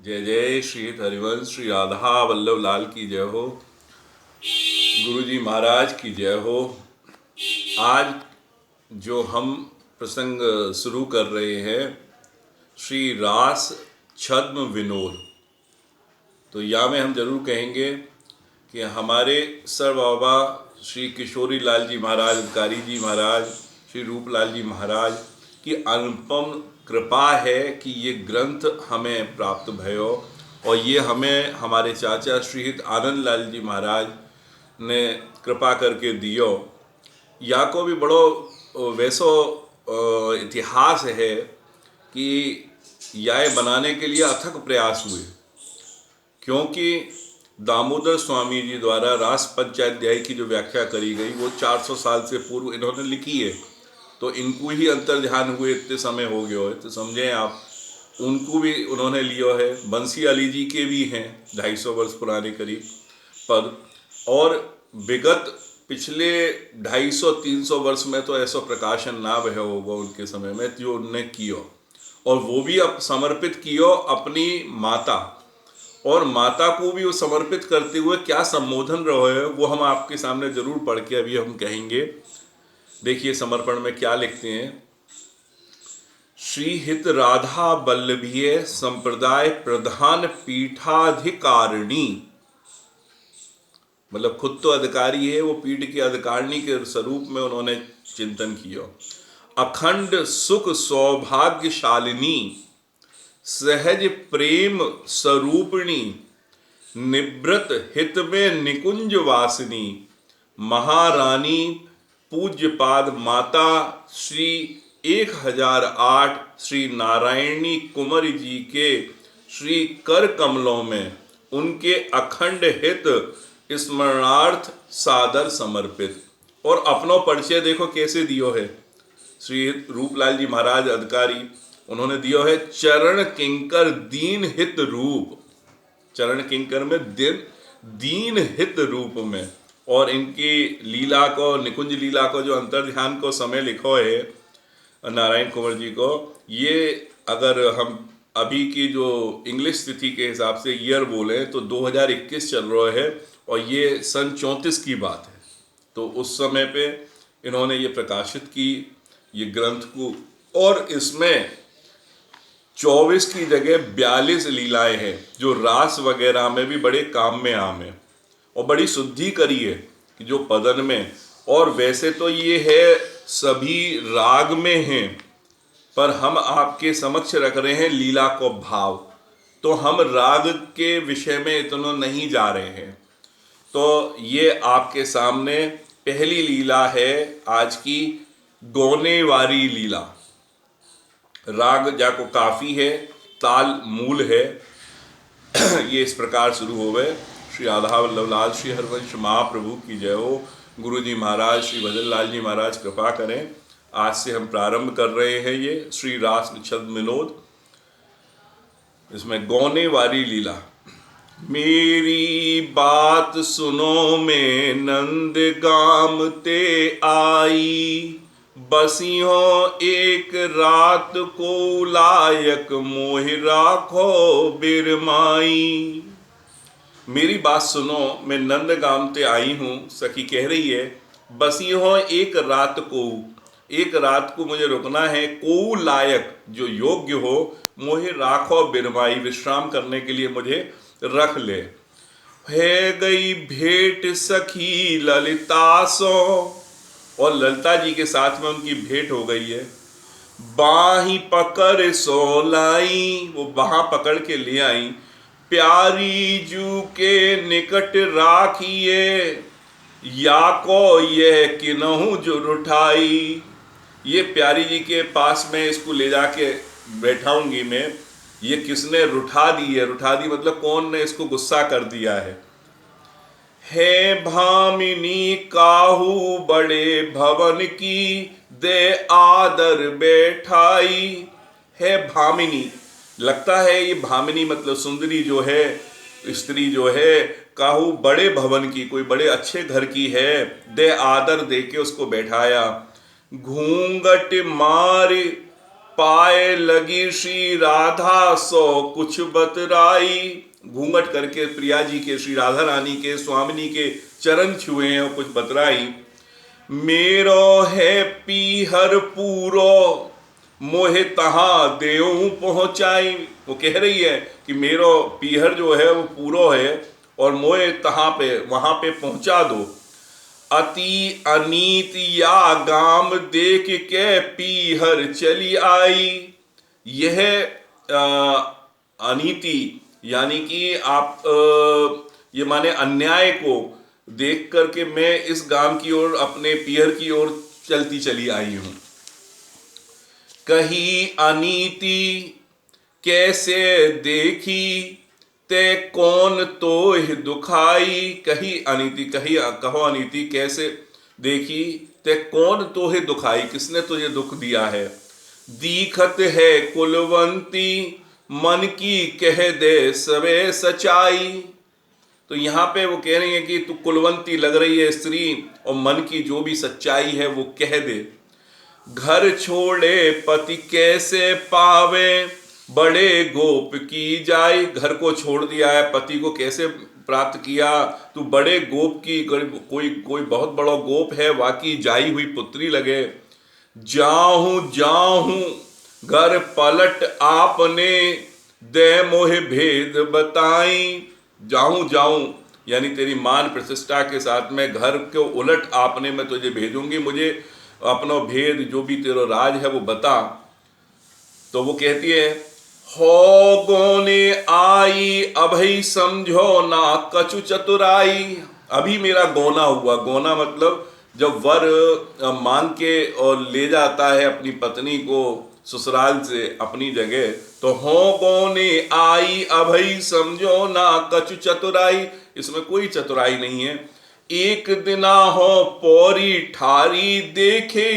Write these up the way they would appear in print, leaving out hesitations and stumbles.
जय जय श्री हरिवंश श्री राधा वल्लभ लाल की जय हो। गुरु जी महाराज की जय हो। आज जो हम प्रसंग शुरू कर रहे हैं श्री रास छद्म विनोद, तो या में हम जरूर कहेंगे कि हमारे सर बाबा श्री किशोरी लाल जी महाराज, अधिकारी जी महाराज, श्री रूपलाल जी महाराज की अनुपम कृपा है कि ये ग्रंथ हमें प्राप्त भयो और ये हमें हमारे चाचा श्रीहित आनंद लाल जी महाराज ने कृपा करके दियो। या को भी बड़ो वैसो इतिहास है कि यह बनाने के लिए अथक प्रयास हुए, क्योंकि दामोदर स्वामी जी द्वारा रास पंचाध्याय की जो व्याख्या करी गई वो 400 साल से पूर्व इन्होंने लिखी है। तो इनको ही अंतर ध्यान हुए इतने समय हो गया है, तो समझें आप, उनको भी उन्होंने लियो है। बंसी अली जी के भी हैं 250 वर्ष पुराने करीब पद, और विगत पिछले 250-300 वर्ष में तो ऐसा प्रकाशन ना भय होगा उनके समय में जो उनने कियो, और वो भी अब समर्पित कियो अपनी माता, और माता को भी वो समर्पित करते हुए क्या संबोधन रहे वो हम आपके सामने जरूर पढ़ के अभी हम कहेंगे। देखिए समर्पण में क्या लिखते हैं। श्री हित राधा वल्लभीय संप्रदाय प्रधान पीठाधिकारिणी, मतलब खुद तो अधिकारी है, वो पीठ की अधिकारिणी के स्वरूप में उन्होंने चिंतन किया। अखंड सुख सौभाग्यशालिनी, सहज प्रेम स्वरूपिणी, निवृत हित में निकुंज वासिनी, महारानी पूज्यपाद माता श्री 1008 श्री नारायणी कुंवर जी के श्री कर कमलों में उनके अखंड हित स्मरणार्थ सादर समर्पित। और अपनों परिचय देखो कैसे दियो है। श्री रूपलाल जी महाराज अधिकारी, उन्होंने दियो है चरण किंकर दीन हित रूप, चरण किंकर में दीन हित रूप में। और इनकी लीला को, निकुंज लीला को जो अंतर ध्यान को समय लिखो है नारायण कुंवर जी को, ये अगर हम अभी की जो इंग्लिश तिथि के हिसाब से ईयर बोले तो 2021 चल रहा है, और ये सन 34 की बात है। तो उस समय पे इन्होंने ये प्रकाशित की ये ग्रंथ को, और इसमें 24 की जगह 42 लीलाएं हैं जो रास वगैरह में भी बड़े काम में आम है, और बड़ी शुद्धि करी है कि जो पदन में। और वैसे तो ये है सभी राग में हैं, पर हम आपके समक्ष रख रहे हैं लीला को भाव, तो हम राग के विषय में इतना नहीं जा रहे हैं। तो ये आपके सामने पहली लीला है आज की, गौने वारी लीला। राग जाको काफी है, ताल मूल है। ये इस प्रकार शुरू हो गए। श्री राधा वल्लभ लाल श्री हरिवंश महाप्रभु की जय हो। गुरु जी महाराज श्री भजन लाल जी महाराज कृपा करें। आज से हम प्रारंभ कर रहे हैं ये श्री रास छद्म विनोद। इसमें गौने वाली लीला। मेरी बात सुनो मैं नंद गाम ते आई, बसी हो एक रात को लायक मोह राखो बिरमाई। मेरी बात सुनो मैं नंद गाम ते आई हूँ, सखी कह रही है, बसी हो एक रात को, एक रात को मुझे रुकना है, को लायक जो योग्य हो, मोहे राखो बिरमाई विश्राम करने के लिए मुझे रख ले। है गई भेंट सखी ललिता सो, और ललिता जी के साथ में उनकी भेंट हो गई है। बाही पकड़ सो लाई, वो बाह पकड़ के ले आई। प्यारी जू के निकट राखिए, या को यह किन्हू जो रुठाई। ये प्यारी जी के पास में इसको ले जाके बैठाऊंगी मैं, ये किसने रुठा दी है। रुठा दी मतलब कौन ने इसको गुस्सा कर दिया है भामिनी काहू बड़े भवन की, दे आदर बैठाई। है भामिनी, लगता है ये भामिनी मतलब सुंदरी जो है, स्त्री जो है, काहू बड़े भवन की, कोई बड़े अच्छे घर की है, दे आदर दे के उसको बैठाया। घूंघट मार पाए लगी श्री राधा सो कुछ बतराई। घूंघट करके प्रिया जी के, श्री राधा रानी के, स्वामिनी के चरण छुए हैं और कुछ बतराई। मेरो है पीहर पूरो मोहे तहां देऊं पहुंचाई। वो कह रही है कि मेरो पीहर जो है वो पूरो है और मोहे तहां पे, वहां पे पहुंचा दो। अति अनीत या गाम देख के पीहर चली आई। यह अनीति यानी कि आप ये माने अन्याय को देख करके मैं इस गांव की ओर, अपने पीहर की ओर चलती चली आई हूं। कही अनीति कैसे देखी ते कौन तोह दुखाई। कही अनीति, कहो अनीति कैसे देखी ते कौन तोहे दुखाई, किसने तुझे दुख दिया है। दीखत है कुलवंती मन की कह दे सवे सच्चाई। तो यहाँ पे वो कह रही है कि तू कुलवंती लग रही है स्त्री, और मन की जो भी सच्चाई है वो कह दे। घर छोड़े पति कैसे पावे बड़े गोप की जाय। घर को छोड़ दिया है, पति को कैसे प्राप्त किया, तू बड़े गोप की, कोई बहुत बड़ा गोप है, वाकी जाई हुई पुत्री लगे। जाहूं जाहूं घर पलट आपने दे मोहे भेद बताई। जाऊं जाऊं यानी तेरी मान प्रतिष्ठा के साथ में घर को उलट आपने मैं तुझे भेजूंगी, मुझे अपना भेद जो भी तेरा राज है वो बता। तो वो कहती है हो गोने आई अभई समझो ना कछु चतुराई। अभी मेरा गोना हुआ। गोना मतलब जब वर मांग के और ले जाता है अपनी पत्नी को ससुराल से अपनी जगह, तो हो गोने आई अभई समझो ना कछु चतुराई, इसमें कोई चतुराई नहीं है। एक दिना हो पौरी ठारी देखे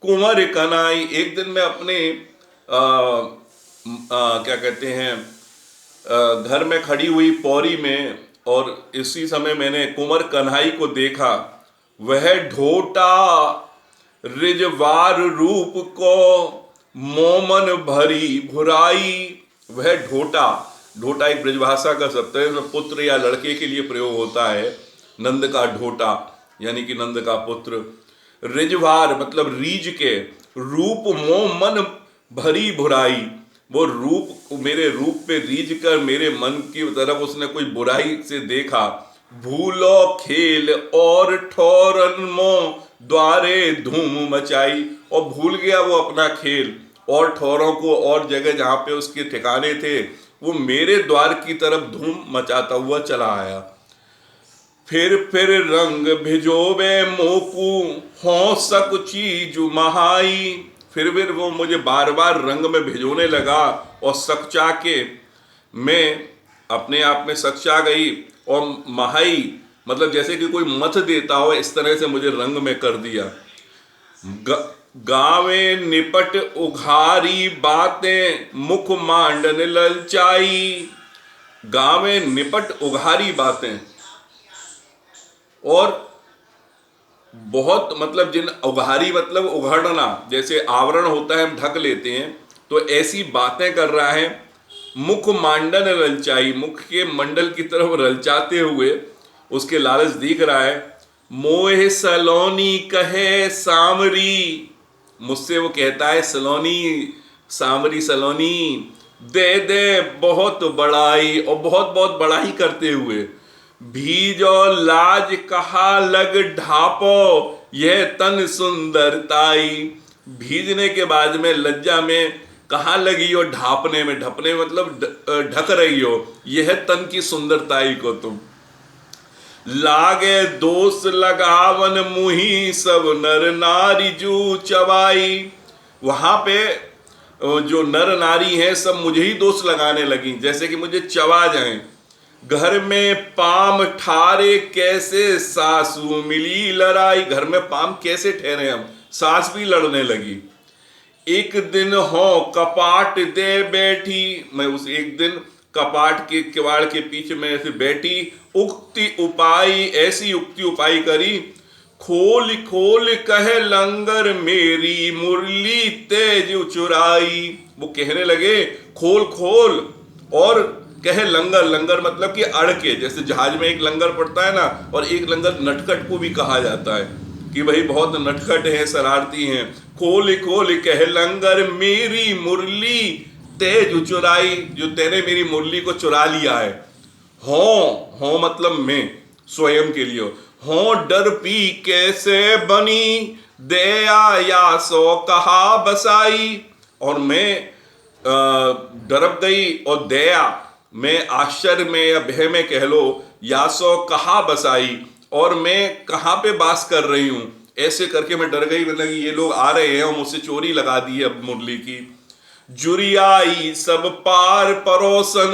कुंवर कनाई। एक दिन मैं अपने क्या कहते हैं घर में खड़ी हुई पौरी में, और इसी समय मैंने कुंवर कन्हाई को देखा। वह ढोटा रिजवार रूप को मोमन भरी भुराई। वह ढोटा, ढोटा एक ब्रजभाषा का शब्द है, पुत्र या लड़के के लिए प्रयोग होता है। नंद का ढोटा यानी कि नंद का पुत्र। रिजवार मतलब रीझ के, रूप मोह मन भरी भुराई। वो रूप, मेरे रूप पे रीझ कर मेरे मन की तरफ उसने कोई बुराई से देखा। भूलो खेल और ठौरन मोह द्वारे धूम मचाई। और भूल गया वो अपना खेल और ठौरों को, और जगह जहाँ पे उसके ठिकाने थे, वो मेरे द्वार की तरफ धूम मचाता हुआ चला आया। फिर रंग भिजोवे मोकू हो सक चीज महाई। फिर वो मुझे बार बार रंग में भिजोने लगा, और सकचा के मैं अपने आप में सकचा गई, और महाई मतलब जैसे कि कोई मथ देता हो, इस तरह से मुझे रंग में कर दिया। गावे निपट उघारी बातें मुख मांडन ललचाई। गावे निपट उघारी बातें, और बहुत मतलब जिन उघारी मतलब उघाड़ना, जैसे आवरण होता है हम ढक लेते हैं, तो ऐसी बातें कर रहा है। मुख मांडन ललचाई, मुख के मंडल की तरफ ललचाते हुए उसके लालच दिख रहा है। मोह सलोनी कहे सामरी। मुझसे वो कहता है सलोनी, सामरी सलोनी दे दे बहुत बड़ाई, और बहुत बहुत बड़ाई करते हुए। भीजो लाज कहा लग ढापो यह तन सुंदरताई। भीजने के बाद में लज्जा में कहाँ लगी हो ढापने में, ढपने मतलब ढक रही हो यह तन की सुंदरताई को तुम। लागे दोष लगावन मुही सब नर नारी जू चवाई। वहां पे जो नर नारी हैं सब मुझे ही दोष लगाने लगी, जैसे कि मुझे चबा जाएं। घर में पाम ठारे कैसे सासू मिली लड़ाई। घर में पाम कैसे ठहरे हम, सास भी लड़ने लगी। एक दिन हो कपाट दे बैठी। मैं उस एक दिन कपाट के किवाड़ के पीछे में ऐसे बैठी। उक्ति उपाई, ऐसी उक्ति उपाई करी। खोल खोल कहे लंगर मेरी मुरली तेज चुराई। वो कहने लगे खोल खोल, और कहे लंगर, लंगर मतलब कि अड़ के, जैसे जहाज में एक लंगर पड़ता है ना, और एक लंगर नटखट को भी कहा जाता है कि भाई बहुत नटखट है, शरारती हैं। खोल खोल कहे लंगर मेरी मुरली तेज चुराई, जो तेने मेरी मुरली को चुरा लिया है। हो मतलब मैं, स्वयं के लिए। हो डर पी कैसे बनी दया या सो कहा बसाई, और मैं डरब गई, और दया मैं आश्चर्य में या भय में कह लो, या सो कहा बसाई, और मैं कहाँ पे बास कर रही हूँ। ऐसे करके मैं डर गई, मतलब ये लोग आ रहे हैं और मुझसे चोरी लगा दी है अब मुरली की। जुरियाई सब पार परोसन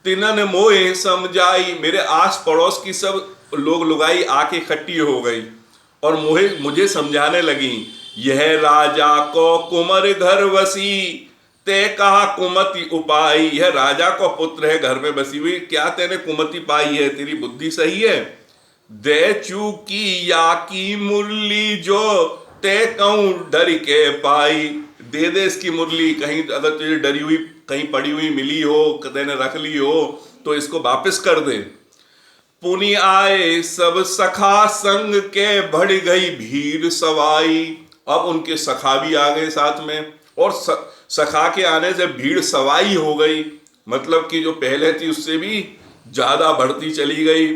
तिनन मोए समझाई, मेरे आस पड़ोस की सब लोग लुगाई आके इकट्ठी हो गई और मुझे समझाने लगी। यह राजा को कुमर घर वसी ते कहा कुमति उपाय, यह राजा को पुत्र है, घर में बसी हुई, क्या तेने कुमति पाई है, तेरी बुद्धि सही है। दे चूकी या की मुरली जो ते कहूं डर के पाई, दे दे इसकी मुरली, कहीं अगर तुझे डरी हुई कहीं पड़ी हुई मिली हो, तेने रख ली हो तो इसको वापस कर दे। पुनि आए सब सखा संग के बढ़ गई भीड़ सवाई, अब उनके सखा भी आ गए साथ में, और सखा के आने से भीड़ सवाई हो गई, मतलब कि जो पहले थी उससे भी ज्यादा बढ़ती चली गई।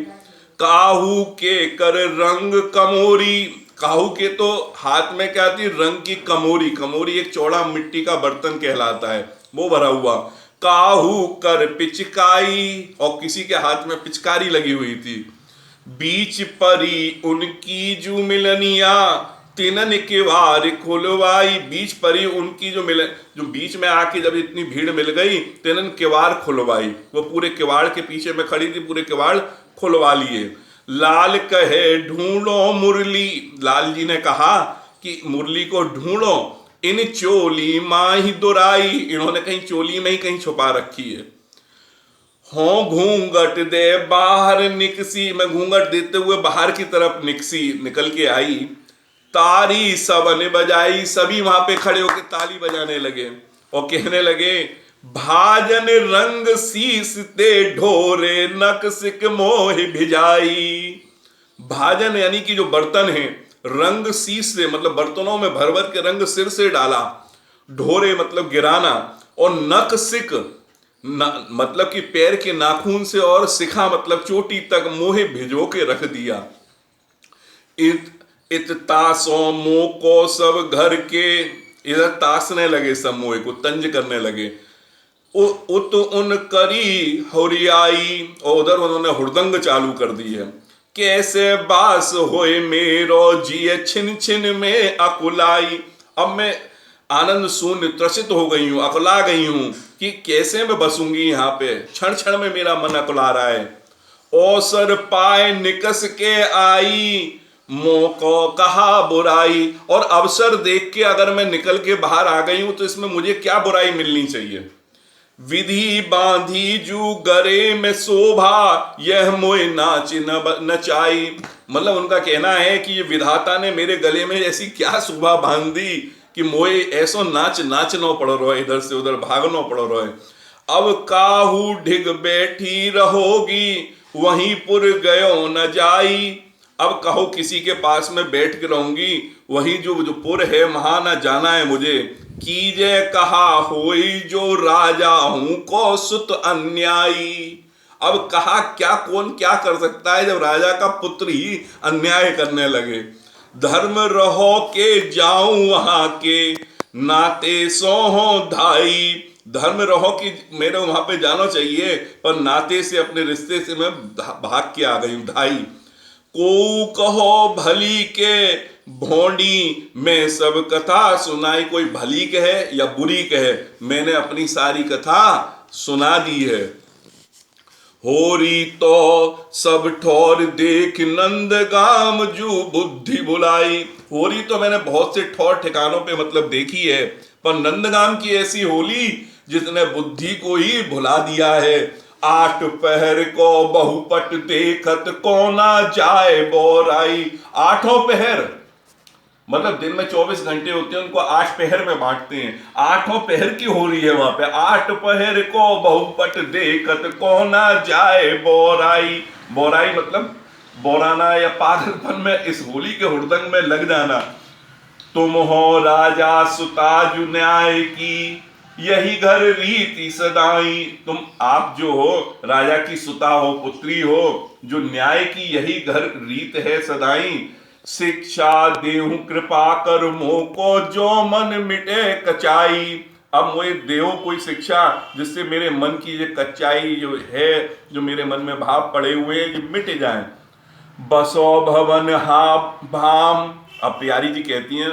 काहू के कर रंग कमोरी, काहू के तो हाथ में क्या थी, रंग की कमोरी, कमोरी एक चौड़ा मिट्टी का बर्तन कहलाता है, वो भरा हुआ। काहू कर पिचकाई, और किसी के हाथ में पिचकारी लगी हुई थी। बीच परी उनकी जू मिलनिया तिनन किवाड़ खुलवाई, बीच परी उनकी जो बीच में आके जब इतनी भीड़ मिल गई, तिनन किवाड़ खुलवाई, वो पूरे किवाड़ के पीछे में खड़ी थी, पूरे किवाड़ खुलवा लिए। लाल कहे ढूंढो मुरली, लाल जी ने कहा कि मुरली को ढूंढो, इन चोली माही दुराई, इन्होंने कहीं चोली में ही कहीं छुपा रखी है। हो घूंघट दे बाहर निकसी, मैं घूंघट देते हुए बाहर की तरफ निकल के आई। तारी सबन बजाई, सभी वहां पे खड़े होकर ताली बजाने लगे और कहने लगे भाजन रंग शीस ते ढोरे नकसिक मोह भिजाई। भाजन यानी कि जो बर्तन है, रंग शीस से मतलब बर्तनों में भर भर के रंग सिर से डाला, ढोरे मतलब गिराना, और नकसिक मतलब कि पैर के नाखून से, और सिखा मतलब चोटी तक मोहे भिजो के रख दिया। इत तासों मोह को सब घर के, इधर तासने लगे, सब मोह को तंज करने लगे। उत उन करी हुरियाई, और उधर उन्होंने हुड़दंग चालू कर दी है। कैसे बास होए मेरो जिए छिन छिन में अकुलाई, अब मैं आनंद शून्य त्रसित हो गई हूं, अकुला गई हूं कि कैसे मैं बसूंगी यहाँ पे, क्षण क्षण में मेरा मन अकुला रहा है। औसर पाए निकस के आई मोह को कहा बुराई, और अवसर देख के अगर मैं निकल के बाहर आ गई हूं तो इसमें मुझे क्या बुराई मिलनी चाहिए। विधि बांधी जू गरे में शोभा यह मोह नाच नचाई, मतलब उनका कहना है कि ये विधाता ने मेरे गले में ऐसी क्या शोभा बांध दी कि मोए ऐसो नाचनो पड़ रहा है, इधर से उधर भागनो पड़ रहा है। अब काहू ढिग बैठी रहोगी वहीं पुर गयो न जाई, अब कहो किसी के पास में बैठ के रहूंगी, वही जो पुर है वहां ना जाना है मुझे। कीजे कहा होई जो राजा हूं को सुत अन्यायी, अब कहा क्या कौन क्या कर सकता है जब राजा का पुत्र ही अन्याय करने लगे। धर्म रहो के जाऊं वहां के नाते सोहो धाई, धर्म रहो कि मेरे वहां पे जाना चाहिए, पर नाते से अपने रिश्ते से मैं भाग के आ गई हूं, धाई। को कहो भली के भोंडी में सब कथा सुनाई, कोई भली कहे या बुरी कहे, मैंने अपनी सारी कथा सुना दी है। होरी तो सब ठौर देख नंदगाम जू बुद्धि बुलाई, होरी तो मैंने बहुत से ठौर ठिकानों पे मतलब देखी है, पर नंदगाम की ऐसी होली जिसने बुद्धि को ही भुला दिया है। आठ पहर को बहुपट देखत कोना जाए बोराई। आठों पहर मतलब दिन में 24 घंटे होते हैं, उनको 8 पहर में बांटते हैं। आठों पहर की हो रही है वहां पे। आठ पहर को बहुपट देखत कोना जाए बोराई। बोराई मतलब बोराना या पागलपन में इस होली के हुड़दंग में लग जाना। तुम हो राजा सुताजु न्याय की यही घर रीति सदाई। तुम आप जो हो राजा की सुता हो, पुत्री हो, जो न्याय की यही घर रीत है सदाई। शिक्षा देहु कृपा कर मोह को जो मन मिटे कचाई। अब मुझे देहो कोई शिक्षा जिससे मेरे मन की ये कच्चाई जो है, जो मेरे मन में भाव पड़े हुए हैं, ये मिट जाए। बसो भवन हा भाम। अब प्यारी जी कहती हैं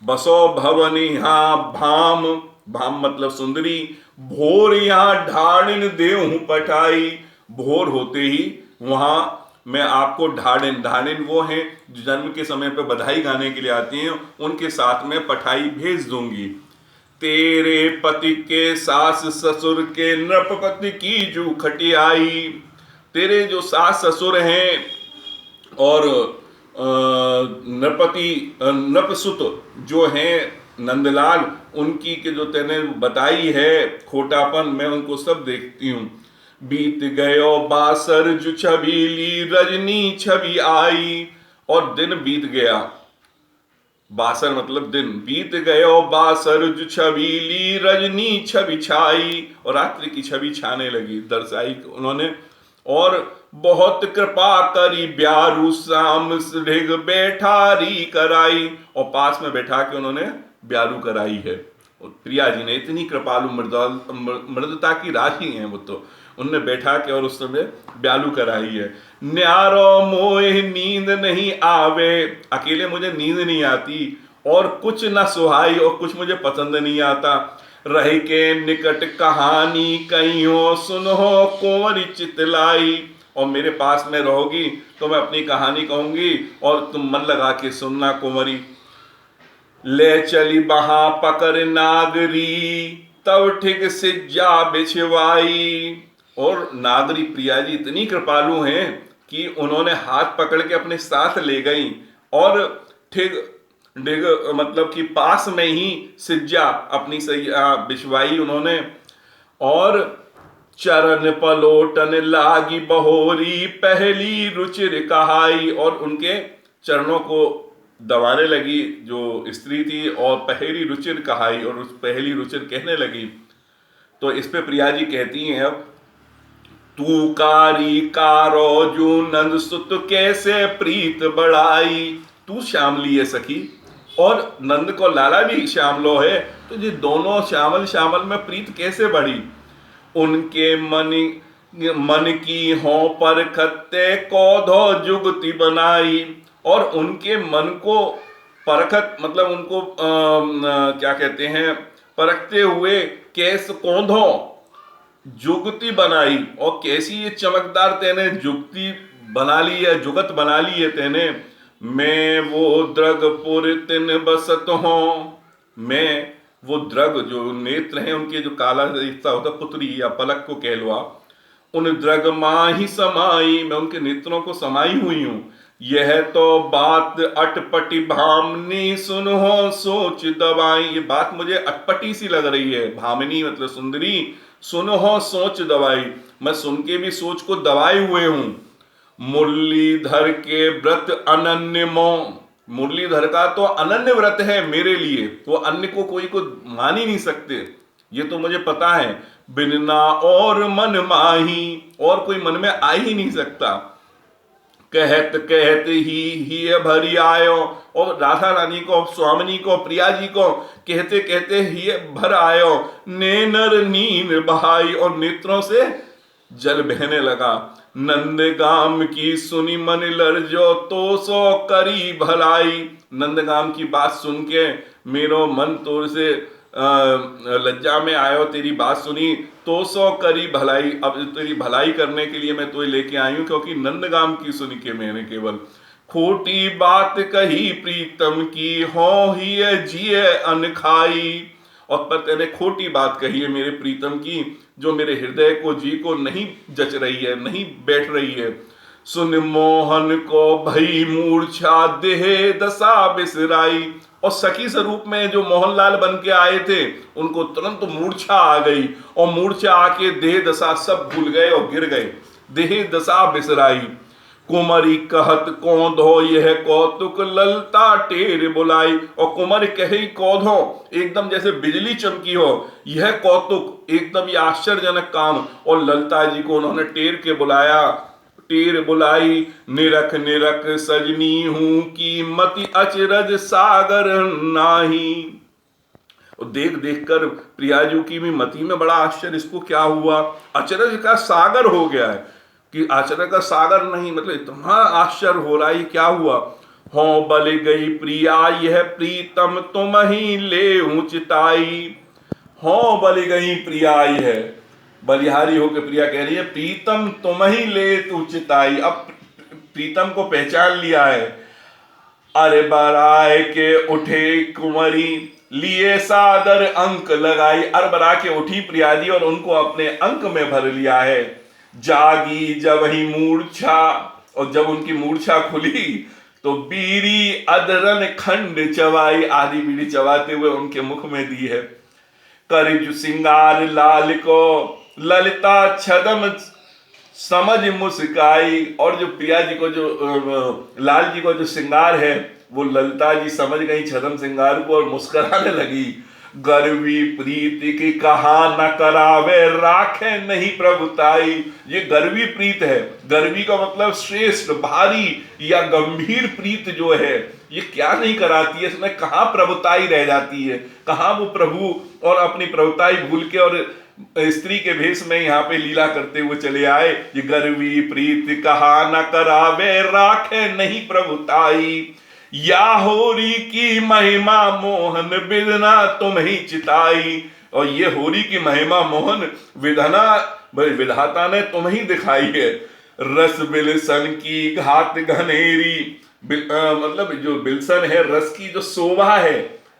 बसो भवन हा भाम। भाम मतलब सुंदरी। भोर यहाँ ढाड़िन देहु पठाई। भोर होते ही वहां मैं आपको ढाड़िन, ढाड़िन वो हैं जो जन्म के समय पे बधाई गाने के लिए आती हैं, उनके साथ में पठाई भेज दूंगी। तेरे पति के सास ससुर के नृपपति की जू खटियाई। तेरे जो सास ससुर हैं और नृपति नृपसुत जो हैं नंदलाल, उनकी के जो तेने बताई है खोटापन, मैं उनको सब देखती हूँ। बीत गयो बासर जो छबीली रजनी छवि आई। और दिन बीत गया, बासर मतलब दिन। बीत गयो बासर जो छबीली रजनी छवि छाई। और रात्रि की छवि छाने लगी, दर्शाई उन्होंने। और बहुत कृपा करी ब्यारू शाम ढिग बैठारी कराई। और पास में बैठा के उन्होंने ब्यारू कराई है। और प्रिया जी ने इतनी कृपालु मृदता की राशि है वो, तो उनने बैठा के और उस समय ब्यालू कराई है। न्यारो मोह नींद नहीं आवे। अकेले मुझे नींद नहीं आती, और कुछ न सुहाई, और कुछ मुझे पसंद नहीं आता। रह के निकट कहानी कहियो सुनो कुंवरी चितलाई। और मेरे पास में रहोगी तो मैं अपनी कहानी कहूंगी और तुम मन लगा के सुनना कुंवरी। ले चली बहा पकड़ नागरी तब ठीक सिज्जा बिछवाई। और नागरी प्रिया जी इतनी कृपालु हैं कि उन्होंने हाथ पकड़ के अपने साथ ले गई, और ठीक डिग मतलब कि पास में ही सिज्जा अपनी बिछवाई उन्होंने। और चरण पलोटन लागी बहोरी पहली रुचिर कहाई। और उनके चरणों को दबाने लगी जो स्त्री थी, और पहली रुचिर कहाई, और उस पहली रुचिर कहने लगी। तो इस पे प्रिया जी कहती हैं अब, तू कारी कारो जो नंद सुत कैसे प्रीत बढ़ाई। तू श्यामली है सखी, और नंद को लाला भी श्यामलो है, तो ये दोनों श्यामल श्यामल में प्रीत कैसे बढ़ी। उनके मन की हो पर खत्ते कोधो जुगति बनाई। और उनके मन को परखत मतलब उनको क्या कहते हैं, परखते हुए कैस कोंधो जुगति बनाई। और कैसी ये चमकदार तेने जुगति बना ली है, जुगत बना ली है तेने। मैं वो द्रगपुर तिन बसत हूँ। मैं वो द्रग जो नेत्र हैं उनके जो काला रिश्ता होता पुत्री या पलक को कह लो आप, उन द्रग माँ ही समाई। मैं उनके नेत्रों को समाई हुई हूँ। यह तो बात अटपटी भामनी सुनो सोच दवाई। ये बात मुझे अटपटी सी लग रही है। भामिनी मतलब सुंदरी, सुनो सोच दवाई, मैं सुन के भी सोच को दबाए हुए हूं। मुरलीधर के व्रत अनन्य मोह। मुरलीधर का तो अनन्य व्रत है मेरे लिए, वो अन्य को कोई को मान ही नहीं सकते, ये तो मुझे पता है। बिनना और मन माही, और कोई मन में आ ही नहीं सकता। कहत कहत ही भरी आयो। और राधा रानी को, स्वामिनी को, प्रिया जी को कहते कहते ही भर आयो। नेनर नीन बहाई, और नेत्रों से जल बहने लगा। नंदगाम की सुनी मन लर्जो तो सो करी भलाई। नंदगाम की बात सुन के मेरो मन तोड़ से लज्जा में आयो। तेरी बात सुनी तो सो करी भलाई। अब तेरी भलाई करने के लिए मैं तुझे लेके आई हूं, क्योंकि नंदगाम की सुनी के मैंने केवल खोटी बात कही प्रीतम की हो ही जिए अनखाई। और पर तेने खोटी बात कही है मेरे प्रीतम की, जो मेरे हृदय को जी को नहीं जच रही है, नहीं बैठ रही है। सुन मोहन को भई मूर्छा देह दशा बिसराई। और सखी स्वरूप में जो मोहनलाल बन के आए थे उनको तुरंत मूर्छा आ गई, और मूर्छा आके देह दशा सब भूल गए और गिर गए। देह दशा बिसराई। कुमरी कहत कौंधो यह कौतुक ललता टेर बुलाई। और कुमर कहे कौधो, एकदम जैसे बिजली चमकी हो, यह कौतुक एकदम ये आश्चर्यजनक काम। और ललता जी को उन्होंने टेर के बुलाया। टेर बुलाई निरख निरख सजनी हूं की मति अचरज सागर नाही। और देख देख कर प्रियाजू की भी मति में बड़ा आश्चर्य, इसको क्या हुआ, अचरज का सागर हो गया है। कि आचरण का सागर नहीं, मतलब इतना आश्चर्य हो रहा है, क्या हुआ। हो बल गई प्रिया यह प्रीतम तुम ही ले ऊंचताई। हो बल गई प्रिया यह, बलिहारी होकर प्रिया कह रही है प्रीतम तुम ही ले ऊंचताई। अब प्रीतम को पहचान लिया है। अरे बराए के उठे कुंवरी लिए सादर अंक लगाई। अरे बरा के उठी प्रिया जी और उनको अपने अंक में भर लिया है। जागी जब ही मूर्छा, और जब उनकी मूर्छा खुली तो बीरी अदरन खंड चवाई, आधी बीड़ी चबाते हुए उनके मुख में दी है। करिजु सिंगार लाल को ललिता छदम समझ मुस्काई। और जो प्रिया जी को, जो लाल जी को जो श्रृंगार है वो ललिता जी समझ गई छदम श्रृंगार को और मुस्कुराने लगी। गर्वी प्रीति की कहा न करावे राखे नहीं प्रभुताई। ये गर्वी प्रीत है। गर्वी का मतलब श्रेष्ठ, भारी या गंभीर प्रीत जो है ये क्या नहीं कराती है, इसमें कहाँ प्रभुताई रह जाती है, कहाँ वो प्रभु और अपनी प्रभुताई भूल के और स्त्री के भेष में यहाँ पे लीला करते हुए चले आए। ये गर्वी प्रीत कहा न करावे राखे नहीं प्रभुताई। या होरी की महिमा मोहन विधना तुम ही चिताई। और ये होरी की महिमा मोहन विधना विधाता ने तुम ही दिखाई है। रस बिलसन की घात घनेरी, मतलब जो बिलसन है रस की जो शोभा है,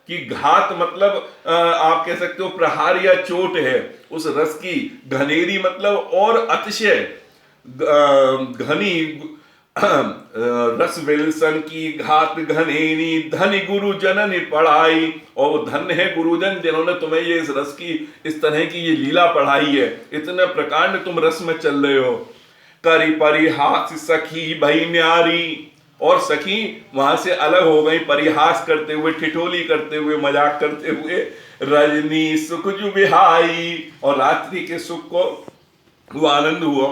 कि घात मतलब आप कह सकते हो प्रहार या चोट है, उस रस की। घनेरी मतलब और अतिशय घनी, रस विलसन की घात घनेरी धन गुरु जनन पढ़ाई। और वो धन है गुरुजन जिन्होंने तुम्हें ये इस रस की, इस तरह की ये लीला पढ़ाई है, इतने प्रकांड तुम रस में चल रहे हो। करी परिहास सखी भई न्यारी। और सखी वहां से अलग हो गई, परिहास करते हुए, ठिठोली करते हुए, मजाक करते हुए। रजनी सुख जु बिहाई। और रात्रि के सुख को वो आनंद हुआ।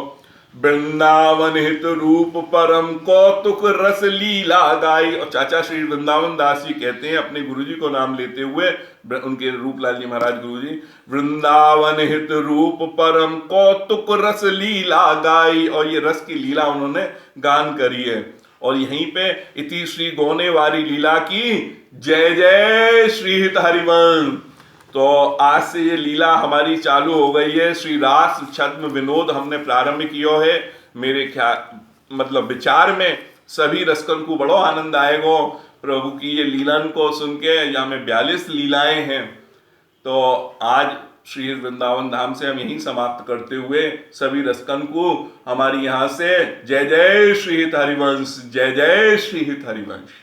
वृंदावन हित रूप परम कौतुक रस लीला गाई। और चाचा श्री वृंदावन दास जी कहते हैं अपने गुरुजी को नाम लेते हुए, उनके रूपलाल जी महाराज गुरुजी, वृंदावन हित रूप परम कौतुक रस लीला गाई। और ये रस की लीला उन्होंने गान करी है। और यहीं पे इति श्री गौने वारी लीला की जय जय श्री हित हरिवंश। तो आज से ये लीला हमारी चालू हो गई है। श्री रास छद्म विनोद हमने प्रारंभ किया है। मेरे ख्याल मतलब विचार में सभी रसकन को बड़ो आनंद आएगा प्रभु की ये लीलन को सुन के। यहाँ में 42 लीलाएं हैं। तो आज श्री वृंदावन धाम से हम यहीं समाप्त करते हुए सभी रसकन को हमारी यहाँ से जय जय श्री हित हरिवंश, जय जय श्री हित हरिवंश।